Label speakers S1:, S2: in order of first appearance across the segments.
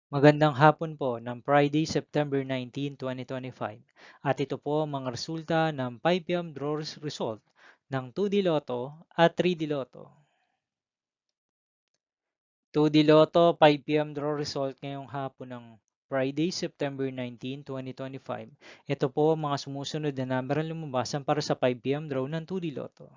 S1: Magandang hapon po ng Friday, September 19, 2025. At ito po ang mga resulta ng 5 p.m. drawers result ng 2D Lotto at 3D Lotto. 2D Lotto 5 p.m. draw result ngayong hapon ng Friday, September 19, 2025. Ito po ang mga sumusunod na number ang lumabasan para sa 5 p.m. draw ng 2D Lotto.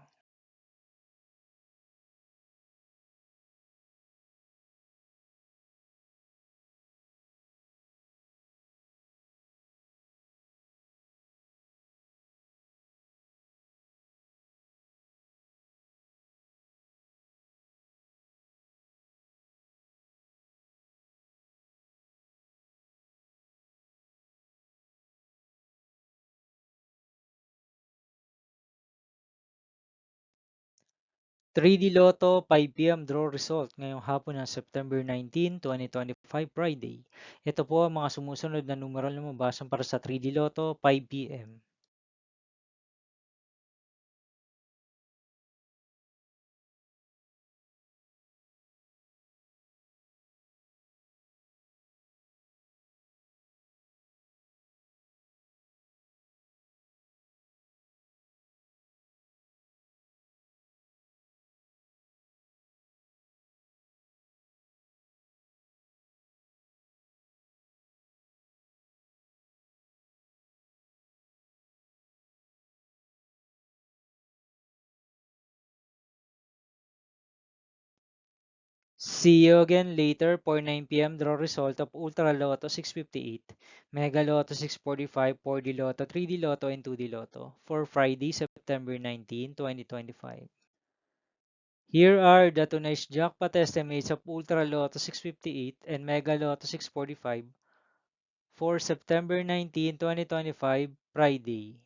S1: 3D Lotto 5 p.m. draw result ngayong hapon ng September 19, 2025 Friday. Ito po ang mga sumusunod na numeral na lumabasan para sa 3D Lotto 5 p.m. See you again later for 9 p.m. draw result of Ultra Lotto 658, Mega Lotto 645, 4D Lotto, 3D Lotto, and 2D Lotto for Friday, September 19, 2025. Here are the tonight's jackpot estimates of Ultra Lotto 658 and Mega Lotto 645 for September 19, 2025, Friday.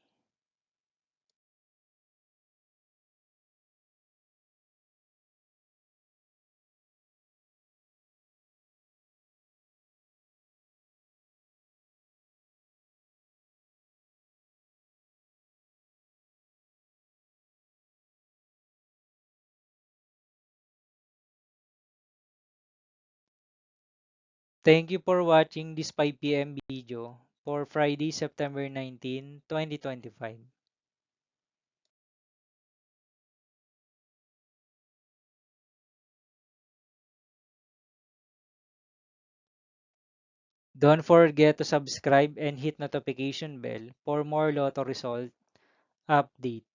S1: Thank you for watching this 5 p.m. video for Friday, September 19, 2025. Don't forget to subscribe and hit notification bell for more Lotto result update.